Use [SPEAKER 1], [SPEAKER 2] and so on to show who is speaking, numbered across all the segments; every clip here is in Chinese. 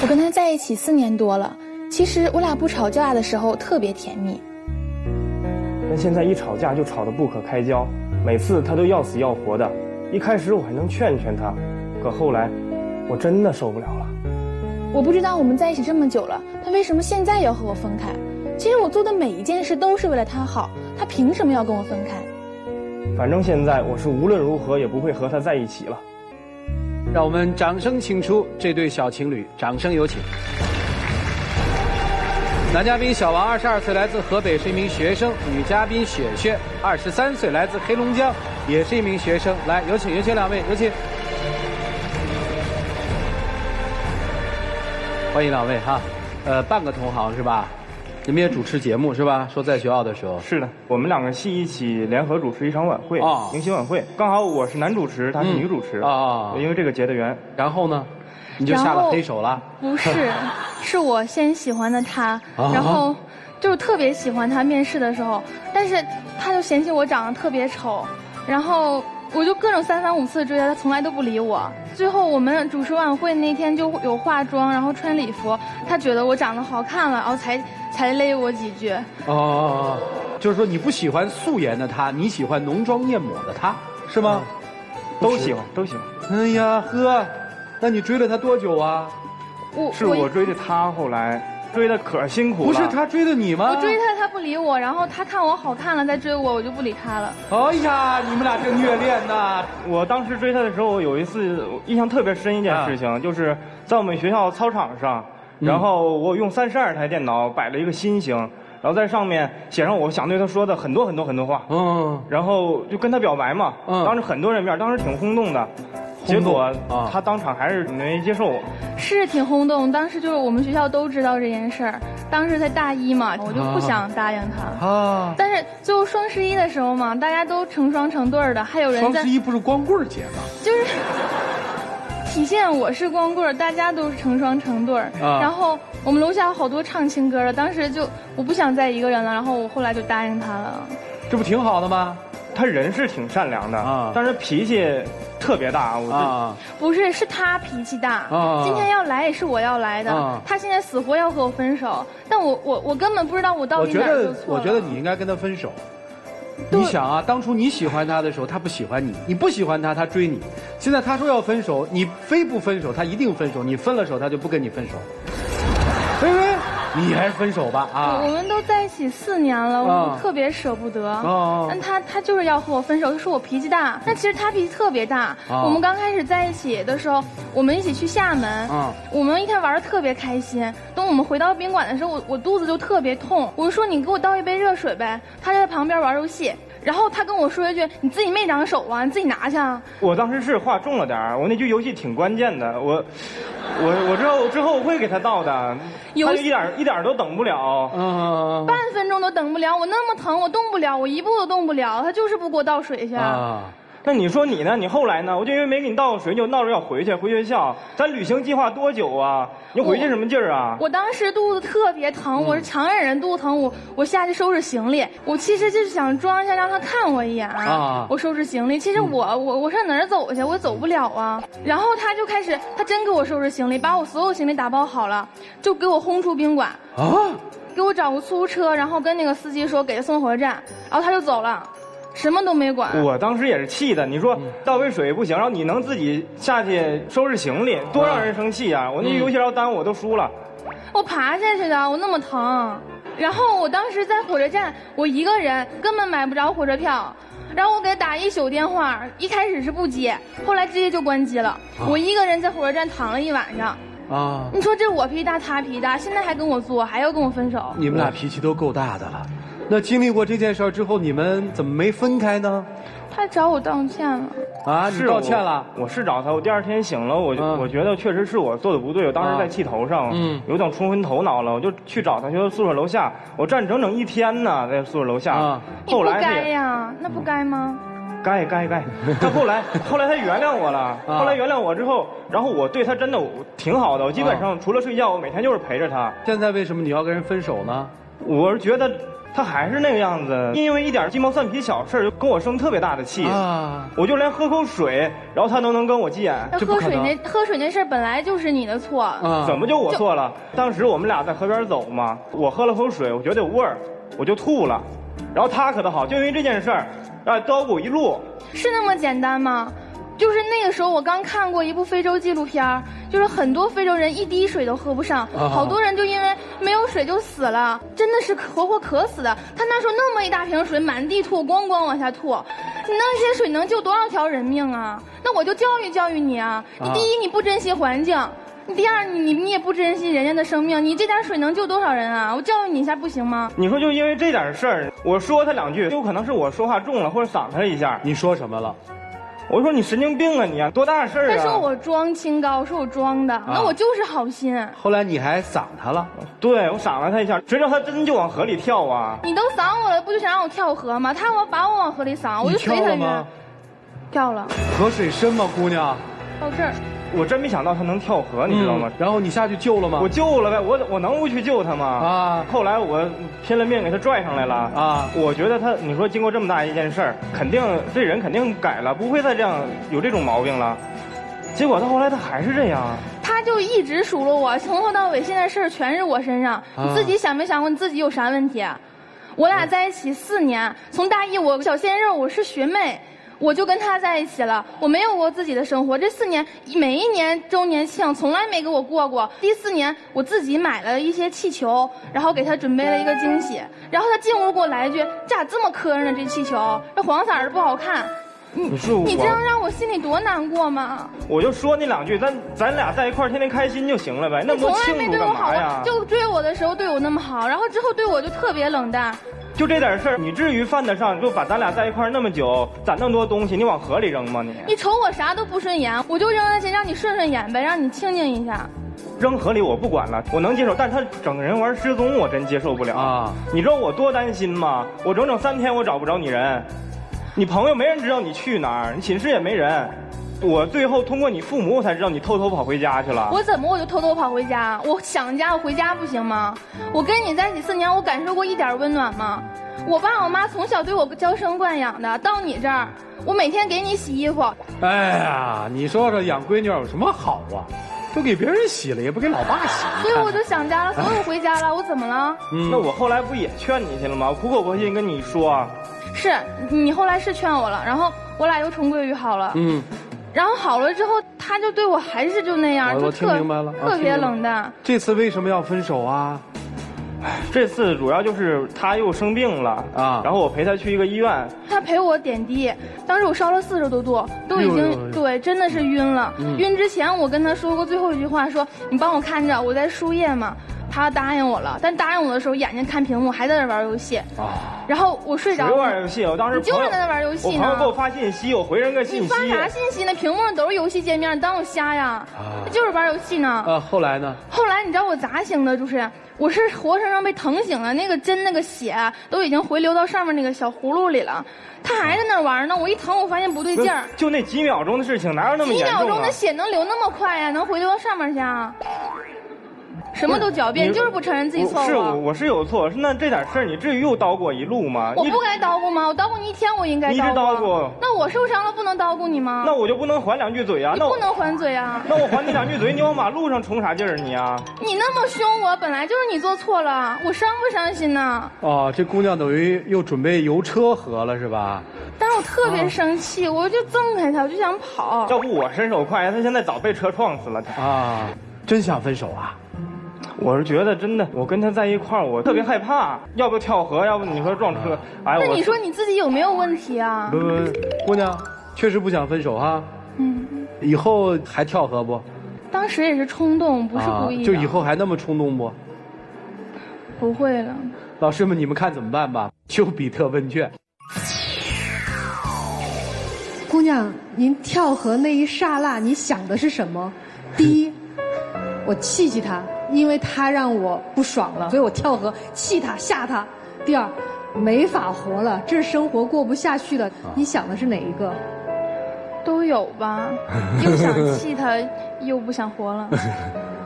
[SPEAKER 1] 我跟他在一起4年多了，其实我俩不吵架的时候特别甜蜜。
[SPEAKER 2] 但现在一吵架就吵得不可开交，每次他都要死要活的。一开始我还能劝劝他，可后来我真的受不了了。
[SPEAKER 1] 我不知道我们在一起这么久了，他为什么现在要和我分开？其实我做的每一件事都是为了他好，他凭什么要跟我分开？
[SPEAKER 2] 反正现在我是无论如何也不会和他在一起了。
[SPEAKER 3] 让我们掌声请出这对小情侣，掌声有请。男嘉宾小王22岁，来自河北，是一名学生；女嘉宾雪雪23岁，来自黑龙江，也是一名学生。来，有请两位，有请。欢迎两位哈，半个同行是吧？你们也主持节目是吧？说在学校的时候。
[SPEAKER 2] 是的，我们2个系一起联合主持一场晚会，迎新晚会。刚好我是男主持，她是女主持因为这个结的缘。
[SPEAKER 3] 然后呢，你就下了黑手了？
[SPEAKER 1] 不是，是我先喜欢的他，然后就是特别喜欢他。面试的时候，但是他就嫌弃我长得特别丑，然后我就各种3番5次追他，他从来都不理我。最后我们主持晚会那天就有化妆，然后穿礼服，他觉得我长得好看了，然后才勒我几句。
[SPEAKER 3] 就是说你不喜欢素颜的他，你喜欢浓妆艳抹的他，是吗？
[SPEAKER 2] 都喜欢，都喜欢。
[SPEAKER 3] 哎呀呵，那你追了他多久啊？
[SPEAKER 2] 是我追的他，后来追的可辛苦了。
[SPEAKER 3] 不是他追的你吗？
[SPEAKER 1] 我追他，他不理我，然后他看我好看了再追我，我就不理他了。
[SPEAKER 3] 哎呀，你们俩这虐恋呐！
[SPEAKER 2] 我当时追他的时候，有一次印象特别深一件事情，就是在我们学校操场上，然后我用32台电脑摆了一个心形，然后在上面写上我想对他说的很多话。然后就跟他表白嘛。当着很多人面，当时挺轰动的。结果他当场还是没接受我。
[SPEAKER 1] 是挺轰动，当时就是我们学校都知道这件事儿，当时才大1嘛，我就不想答应他。但是最后双11的时候嘛，大家都成双成对的，还有人在。
[SPEAKER 3] 双11不是光棍节吗？
[SPEAKER 1] 就是体现我是光棍，大家都是成双成对。然后我们楼下有好多唱情歌的，当时就我不想再一个人了，然后我后来就答应他了。
[SPEAKER 3] 这不挺好的吗？
[SPEAKER 2] 他人是挺善良的但是脾气特别大。
[SPEAKER 1] 不是，是他脾气大。今天要来也是我要来的。他现在死活要和我分手，但我根本不知道我到底哪儿做错了。
[SPEAKER 3] 我觉得你应该跟他分手。你想啊，当初你喜欢他的时候，他不喜欢你；你不喜欢他，他追你。现在他说要分手，你非不分手，他一定分手。你分了手，他就不跟你分手。微微，你还是分手吧啊！
[SPEAKER 1] 我们都在一起4年了，我特别舍不得。但他就是要和我分手，就说我脾气大。但其实他脾气特别大。我们刚开始在一起的时候，我们一起去厦门，我们一天玩得特别开心。等我们回到宾馆的时候，我肚子就特别痛，我就说你给我倒一杯热水呗。他就在旁边玩游戏。然后他跟我说一句：“你自己没长手啊，你自己拿去啊。”
[SPEAKER 2] 我当时是话重了点我那句游戏挺关键的，我之后会给他倒的，他一点都等不了，
[SPEAKER 1] 半分钟都等不了，我那么疼，我动不了，我一步都动不了，他就是不给我倒水去。
[SPEAKER 2] 那你说你呢？你后来呢？我就因为没给你倒水，你就闹着要回学校。咱旅行计划多久啊？你回去什么劲儿啊？
[SPEAKER 1] 我当时肚子特别疼，我是强忍人肚子疼，我下去收拾行李。我其实就是想装一下让他看我一眼我收拾行李。其实我上哪儿走去？我走不了啊。然后他就开始，他真给我收拾行李，把我所有行李打包好了，就给我轰出宾馆给我找个出租车，然后跟那个司机说给他送火车站，然后他就走了。什么都没管。
[SPEAKER 2] 我当时也是气的，你说倒杯水不行，然后你能自己下去收拾行李，多让人生气啊！我那游戏要耽误我都输了。
[SPEAKER 1] 我爬下去的，我那么疼。然后我当时在火车站，我一个人根本买不着火车票，然后我给他打1宿电话，一开始是不接，后来直接就关机了。我一个人在火车站躺了1晚上。你说这我脾气大，他脾气大，现在还跟我作，还要跟我分手。
[SPEAKER 3] 你们俩脾气都够大的了。那经历过这件事之后，你们怎么没分开呢？
[SPEAKER 1] 他找我道歉了。
[SPEAKER 3] 你道歉了？
[SPEAKER 2] 我是找他，我第2天醒了，我觉得确实是我做的不对，我当时在气头上，有点冲昏头脑了，我就去找他，去宿舍楼下，我站整整1天呢，在宿舍楼下。
[SPEAKER 1] 后来你不该呀，那不该吗？
[SPEAKER 2] 该。他后来他原谅我了，后来原谅我之后，然后我对他真的挺好的，我基本上除了睡觉，我每天就是陪着他。
[SPEAKER 3] 现在为什么你要跟人分手呢？
[SPEAKER 2] 我是觉得他还是那个样子，因为一点鸡毛蒜皮小事就跟我生特别大的气啊！我就连喝口水，然后他都能跟我急眼。
[SPEAKER 1] 喝水那事儿本来就是你的错啊！
[SPEAKER 2] 怎么就我错了？当时我们俩在河边走嘛，我喝了口水，我觉得有味儿，我就吐了。然后他可倒好，就因为这件事儿，叨咕一路。
[SPEAKER 1] 是那么简单吗？就是那个时候，我刚看过一部非洲纪录片，就是很多非洲人一滴水都喝不上，好多人就因为没有水就死了，真的是活活渴死的。他那时候那么一大瓶水，满地吐，咣咣往下吐，那些水能救多少条人命啊？那我就教育教育你啊！你第一，你不珍惜环境；第二，你也不珍惜人家的生命。你这点水能救多少人啊？我教育你一下不行吗？
[SPEAKER 2] 你说就因为这点事儿，我说他2句，有可能是我说话重了，或者赏他一下。
[SPEAKER 3] 你说什么了？
[SPEAKER 2] 我说你神经病啊你啊，多大事儿啊！
[SPEAKER 1] 他说我装清高，说我装的，那我就是好心。
[SPEAKER 3] 后来你还赏他了？
[SPEAKER 2] 对，我赏了他一下，谁知道他真就往河里跳啊！
[SPEAKER 1] 你都赏我了，不就想让我跳河吗？他把我往河里赏，我就随他去。跳了。
[SPEAKER 3] 河水深吗，姑娘？
[SPEAKER 1] 到这儿。
[SPEAKER 2] 我真没想到他能跳河，你知道吗？
[SPEAKER 3] 然后你下去救了吗？
[SPEAKER 2] 我救了呗，我能不去救他吗？啊！后来我拼了命给他拽上来了啊！我觉得他，你说经过这么大一件事儿，肯定这人肯定改了，不会再这样有这种毛病了。结果到后来他还是这样。
[SPEAKER 1] 他就一直数落我，从头到尾，现在事儿全是我身上。你自己想没想过你自己有啥问题？我俩在一起4年，从大一我小鲜肉，我是学妹。我就跟他在一起了，我没有过自己的生活。这4年，每一年周年庆从来没给我过过。第4年，我自己买了一些气球，然后给他准备了一个惊喜。然后他进屋给我来一句：“这咋这么磕碜呢？这气球，这黄色的不好看。”你这样让我心里多难过吗？
[SPEAKER 2] 我就说那2句，咱俩在一块儿天天开心就行了呗。那么多庆祝干嘛呀？
[SPEAKER 1] 就追我的时候对我那么好，然后之后对我就特别冷淡。
[SPEAKER 2] 就这点事儿，你至于犯得上就把咱俩在一块儿那么久，攒那么多东西，你往河里扔吗？你
[SPEAKER 1] 瞅我啥都不顺眼，我就扔那些让你顺顺眼呗，让你清静一下。
[SPEAKER 2] 扔河里我不管了，我能接受，但是他整人玩失踪，我真接受不了啊！你知道我多担心吗？我整整3天我找不着你人，你朋友没人知道你去哪儿，你寝室也没人。我最后通过你父母，我才知道你偷偷跑回家去了。
[SPEAKER 1] 我怎么我就偷偷跑回家？我想家，我回家不行吗？我跟你在一起4年，我感受过一点温暖吗？我爸我妈从小对我娇生惯养的，到你这儿，我每天给你洗衣服。
[SPEAKER 3] 哎呀，你说这养闺女有什么好啊？都给别人洗了，也不给老爸洗。
[SPEAKER 1] 所以我就想家了，所以我回家了。我怎么了？
[SPEAKER 2] 那我后来不也劝你去了吗？我苦口婆心跟你说。
[SPEAKER 1] 是你后来是劝我了，然后我俩又重归于好了。然后好了之后，他就对我还是就那样，
[SPEAKER 3] 我听明白了，
[SPEAKER 1] 特别冷淡。
[SPEAKER 3] 这次为什么要分手啊？
[SPEAKER 2] 这次主要就是他又生病了啊，然后我陪他去一个医院。
[SPEAKER 1] 他陪我点滴，当时我烧了40多度，都已经对，真的是晕了。晕之前我跟他说过最后一句话，说你帮我看着，我在输液嘛。他答应我了，但答应我的时候眼睛看屏幕，还在那玩游戏。然后我睡着了。
[SPEAKER 2] 谁玩游戏？我当时
[SPEAKER 1] 你就是在那玩游戏呢。
[SPEAKER 2] 我朋友给我发信息，我回人个信息。
[SPEAKER 1] 你发啥信息呢？屏幕上都是游戏界面，你当我瞎呀？他就是玩游戏呢。
[SPEAKER 3] 后来呢？
[SPEAKER 1] 后来你知道我咋醒的？就是我是活生生被疼醒了，那个针那个血都已经回流到上面那个小葫芦里了。他还在那玩呢，我一疼，我发现不对劲儿。
[SPEAKER 2] 就那几秒钟的事情，哪有那么严重啊？
[SPEAKER 1] 几秒钟的血能流那么快呀？能回流到上面去啊？什么都狡辩，就是不承认自己错误。
[SPEAKER 2] 是我是有错，那这点事儿你至于又叨咕我一路吗？
[SPEAKER 1] 我不该叨咕吗？我叨咕你1天，我应该叨咕。
[SPEAKER 2] 你一直叨咕。
[SPEAKER 1] 那我受伤了不能叨咕你吗？
[SPEAKER 2] 那我就不能还2句嘴啊？
[SPEAKER 1] 你不能还嘴啊？
[SPEAKER 2] 那我还你2句嘴，你往马路上冲啥劲儿你啊？
[SPEAKER 1] 你那么凶我，本来就是你做错了，我伤不伤心呢？
[SPEAKER 3] 哦，这姑娘等于又准备游车河了是吧？
[SPEAKER 1] 但是我特别生气，我就挣开他，我就想跑。
[SPEAKER 2] 要不我身手快，他现在早被车撞死了。
[SPEAKER 3] 啊，真想分手啊？
[SPEAKER 2] 我是觉得真的，我跟他在一块儿，我特别害怕，要不跳河，要不你说撞车，哎，
[SPEAKER 1] 那你说你自己有没有问题啊？
[SPEAKER 3] 不，姑娘，确实不想分手哈。以后还跳河不？
[SPEAKER 1] 当时也是冲动，不是故意的。
[SPEAKER 3] 就以后还那么冲动不？
[SPEAKER 1] 不会了。
[SPEAKER 3] 老师们，你们看怎么办吧？丘比特问卷。
[SPEAKER 4] 姑娘，您跳河那一刹那，你想的是什么？第一，我气他。因为他让我不爽了，所以我跳河气他吓他。第二，没法活了，这生活过不下去了。你想的是哪一个？
[SPEAKER 1] 都有。有吧，又想气他，又不想活了。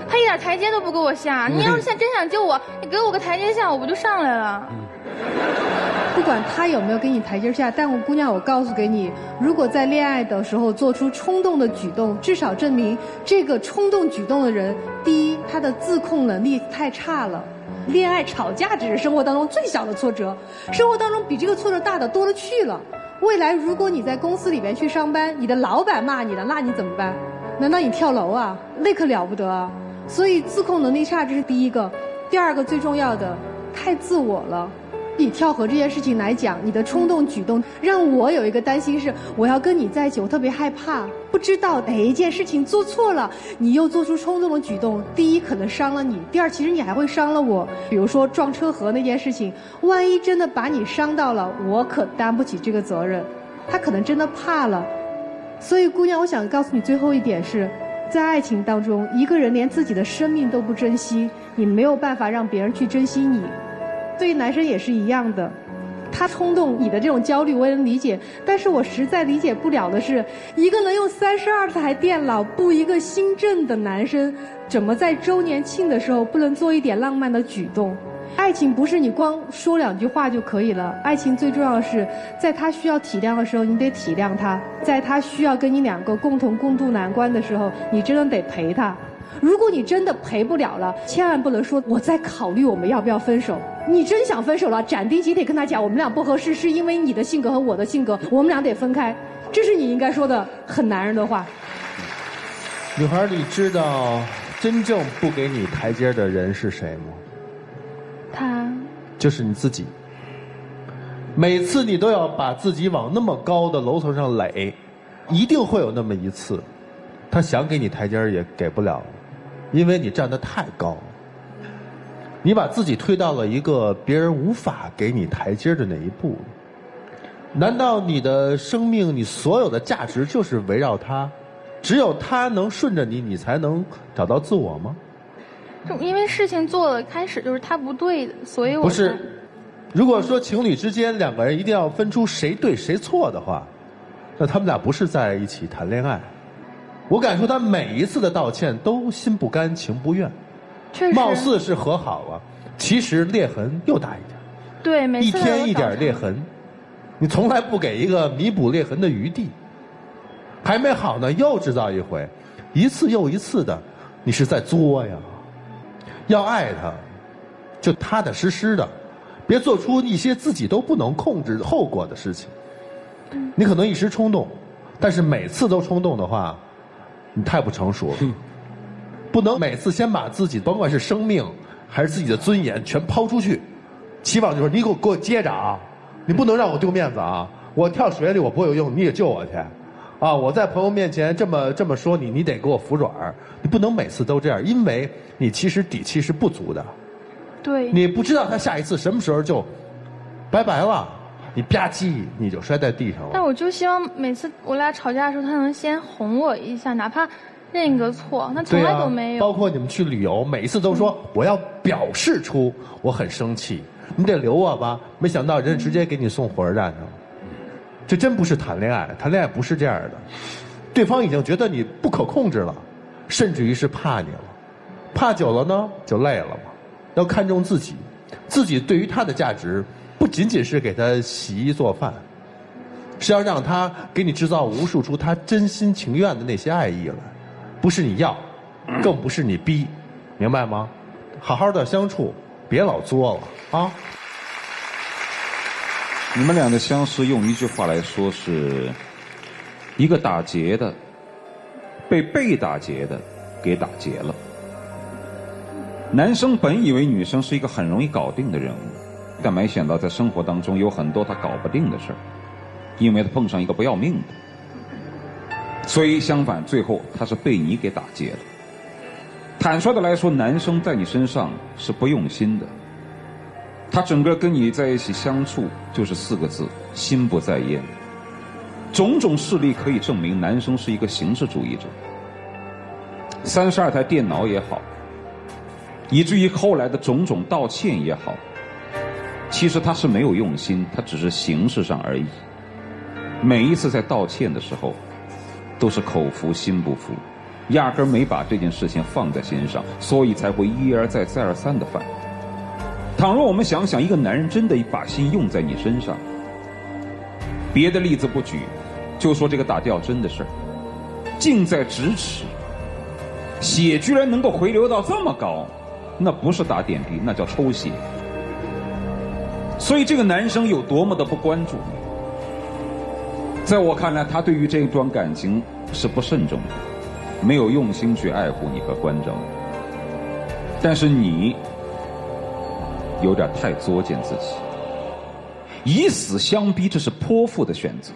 [SPEAKER 1] 他一点台阶都不给我下。你要是真想救我，你给我个台阶下，我不就上来了？
[SPEAKER 4] 不管他有没有给你台阶下，但我姑娘，我告诉给你，如果在恋爱的时候做出冲动的举动，至少证明这个冲动举动的人，第一，他的自控能力太差了。恋爱吵架只是生活当中最小的挫折，生活当中比这个挫折大的多了去了。未来如果你在公司里边去上班，你的老板骂你了，那你怎么办？难道你跳楼啊？那可了不得啊！所以自控能力差，这是第一个。第二个最重要的，太自我了。以跳河这件事情来讲，你的冲动举动让我有一个担心是，我要跟你在一起，我特别害怕，不知道哪一件事情做错了，你又做出冲动的举动。第一，可能伤了你；第二，其实你还会伤了我。比如说撞车河那件事情，万一真的把你伤到了，我可担不起这个责任。他可能真的怕了。所以姑娘，我想告诉你最后一点是，在爱情当中，一个人连自己的生命都不珍惜，你没有办法让别人去珍惜你。对于男生也是一样的，他冲动你的这种焦虑我也能理解，但是我实在理解不了的是，一个能用32台电脑布一个新阵的男生，怎么在周年庆的时候不能做一点浪漫的举动？爱情不是你光说2句话就可以了，爱情最重要的是，在他需要体谅的时候，你得体谅他；在他需要跟你2个共同共度难关的时候，你真的得陪他。如果你真的陪不了了，千万不能说我在考虑我们要不要分手。你真想分手了，斩钉截铁跟他讲，我们俩不合适，是因为你的性格和我的性格，我们俩得分开。这是你应该说的很男人的话。
[SPEAKER 5] 女孩，你知道真正不给你台阶的人是谁吗？
[SPEAKER 1] 他
[SPEAKER 5] 就是你自己。每次你都要把自己往那么高的楼层上垒，一定会有那么一次，他想给你台阶也给不了，因为你站得太高，你把自己推到了一个别人无法给你台阶的那一步。难道你的生命，你所有的价值就是围绕他？只有他能顺着你，你才能找到自我吗？
[SPEAKER 1] 因为事情做的开始就是他不对的，所以我
[SPEAKER 5] 不是。如果说情侣之间2个人一定要分出谁对谁错的话，那他们俩不是在一起谈恋爱。我敢说，他每一次的道歉都心不甘情不愿，
[SPEAKER 1] 确实
[SPEAKER 5] 貌似是和好了，其实裂痕又大一点。
[SPEAKER 1] 对，每次
[SPEAKER 5] 一天一点裂痕，你从来不给一个弥补裂痕的余地。还没好呢，又制造一回，一次又一次的，你是在作呀。要爱他，就踏踏实实的，别做出一些自己都不能控制后果的事情。你可能一时冲动，但是每次都冲动的话，你太不成熟了。不能每次先把自己甭管是生命还是自己的尊严全抛出去，期望就是你给我接着啊，你不能让我丢面子啊！我跳水里我不会游泳，你也救我去。啊！我在朋友面前这么说你，你得给我服软儿。你不能每次都这样，因为你其实底气是不足的。
[SPEAKER 1] 对。
[SPEAKER 5] 你不知道他下一次什么时候就拜拜了，你吧唧你就摔在地上了。
[SPEAKER 1] 但我就希望每次我俩吵架的时候，他能先哄我一下，哪怕认一个错，他从来都没有。
[SPEAKER 5] 包括你们去旅游，每一次都说我要表示出我很生气，你得留我吧。没想到人直接给你送火车站上了。这真不是谈恋爱，谈恋爱不是这样的，对方已经觉得你不可控制了，甚至于是怕你了，怕久了呢就累了嘛。要看重自己，自己对于他的价值不仅仅是给他洗衣做饭，是要让他给你制造无数出他真心情愿的那些爱意来，不是你要，更不是你逼，明白吗？好好的相处，别老作了啊。
[SPEAKER 6] 你们俩的相识用一句话来说是，一个打劫的被打劫的给打劫了。男生本以为女生是一个很容易搞定的人物，但没想到在生活当中有很多他搞不定的事儿，因为他碰上一个不要命的。所以相反，最后他是被你给打劫了。坦率的来说，男生在你身上是不用心的。他整个跟你在一起相处就是4个字：心不在焉。种种事例可以证明，男生是一个形式主义者。32台电脑也好，以至于后来的种种道歉也好，其实他是没有用心，他只是形式上而已。每一次在道歉的时候，都是口服心不服，压根儿没把这件事情放在心上，所以才会一而再再而三的犯。倘若我们想想，一个男人真的把心用在你身上，别的例子不举，就说这个打吊针的事儿，近在咫尺，血居然能够回流到这么高，那不是打点滴，那叫抽血。所以这个男生有多么的不关注你，在我看来，他对于这段感情是不慎重的，没有用心去爱护你和关照你。但是你有点太作践自己，以死相逼，这是泼妇的选择。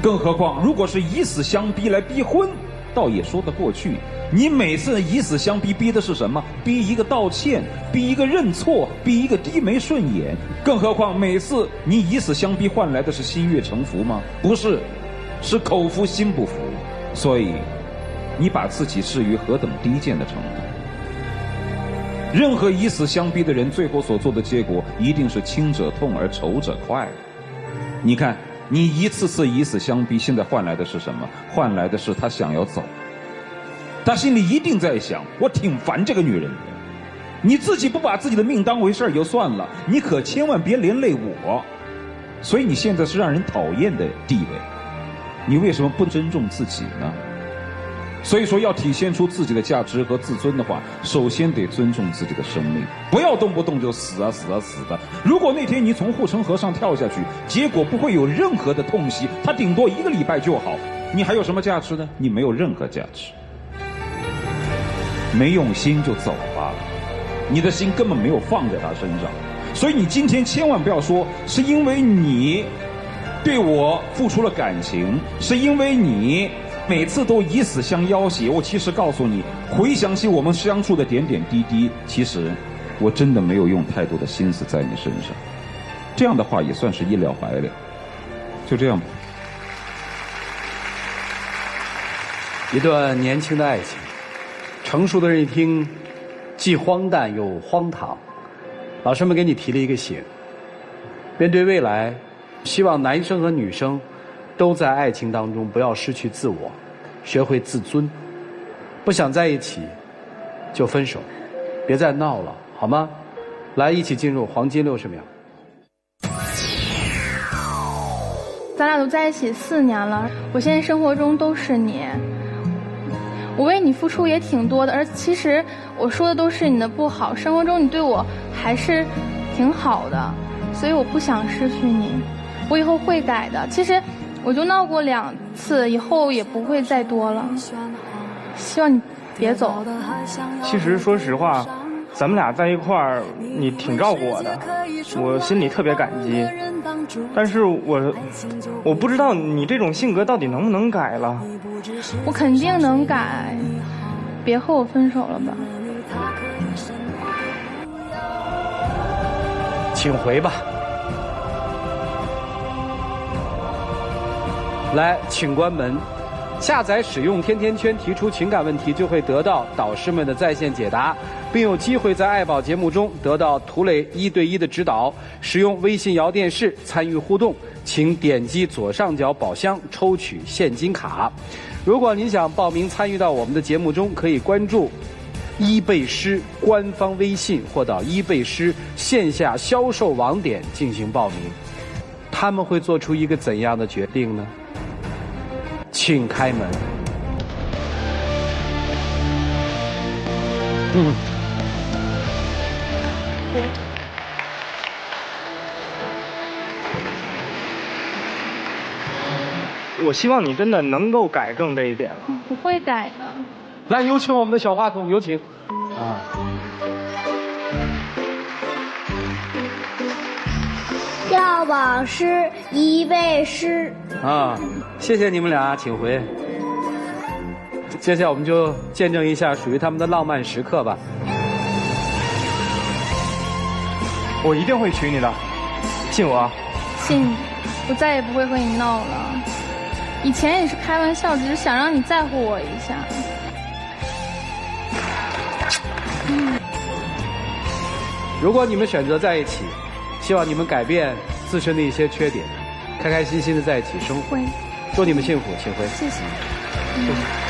[SPEAKER 6] 更何况，如果是以死相逼来逼婚，倒也说得过去。你每次以死相逼，逼的是什么？逼一个道歉，逼一个认错，逼一个低眉顺眼。更何况每次你以死相逼换来的是心悦诚服吗？不是，是口服心不服。所以，你把自己置于何等低贱的程度？任何以死相逼的人，最后所做的结果一定是轻者痛而仇者快。你看，你一次次以死相逼，现在换来的是什么？换来的是他想要走。他心里一定在想，我挺烦这个女人的。你自己不把自己的命当回事儿也就算了，你可千万别连累我。所以你现在是让人讨厌的地位，你为什么不尊重自己呢？所以说，要体现出自己的价值和自尊的话，首先得尊重自己的生命，不要动不动就死啊死啊死的。如果那天你从护城河上跳下去，结果不会有任何的痛惜，他顶多1个礼拜就好，你还有什么价值呢？你没有任何价值。没用心就走吧，你的心根本没有放在他身上。所以你今天千万不要说是因为你对我付出了感情，是因为你每次都以死相要挟。我其实告诉你，回想起我们相处的点点滴滴，其实我真的没有用太多的心思在你身上。这样的话也算是一了百了。就这样吧。
[SPEAKER 3] 一段年轻的爱情，成熟的人一听，既荒诞又荒唐。老师们给你提了一个醒：面对未来，希望男生和女生都在爱情当中不要失去自我，学会自尊。不想在一起就分手，别再闹了，好吗？来，一起进入黄金60秒。
[SPEAKER 1] 咱俩都在一起4年了，我现在生活中都是你。我为你付出也挺多的，而其实我说的都是你的不好，生活中你对我还是挺好的，所以我不想失去你，我以后会改的。其实我就闹过2次，以后也不会再多了，希望你别走。
[SPEAKER 2] 其实说实话，咱们俩在一块儿，你挺照顾我的，我心里特别感激。但是我不知道你这种性格到底能不能改了。
[SPEAKER 1] 我肯定能改，别和我分手了吧。
[SPEAKER 3] 请回吧。来，请关门。下载使用甜甜圈，提出情感问题，就会得到导师们的在线解答，并有机会在爱宝节目中得到涂磊1对1的指导。使用微信摇电视参与互动，请点击左上角宝箱抽取现金卡。如果您想报名参与到我们的节目中，可以关注伊贝诗官方微信或到伊贝诗线下销售网点进行报名。他们会做出一个怎样的决定呢？请开门。
[SPEAKER 2] 我希望你真的能够改正这一点了。
[SPEAKER 1] 不会改的。
[SPEAKER 3] 来，有请我们的小话筒，有请。
[SPEAKER 7] 要保湿，伊贝诗。
[SPEAKER 3] 谢谢你们俩，请回。接下来我们就见证一下属于他们的浪漫时刻吧。
[SPEAKER 2] 我一定会娶你的，信我。
[SPEAKER 1] 信你，我再也不会和你闹了。以前也是开玩笑，只是想让你在乎我一下。
[SPEAKER 3] 如果你们选择在一起，希望你们改变自身的一些缺点，开开心心的在一起生活。祝你们幸福，请回。
[SPEAKER 4] 谢谢。
[SPEAKER 3] 谢谢。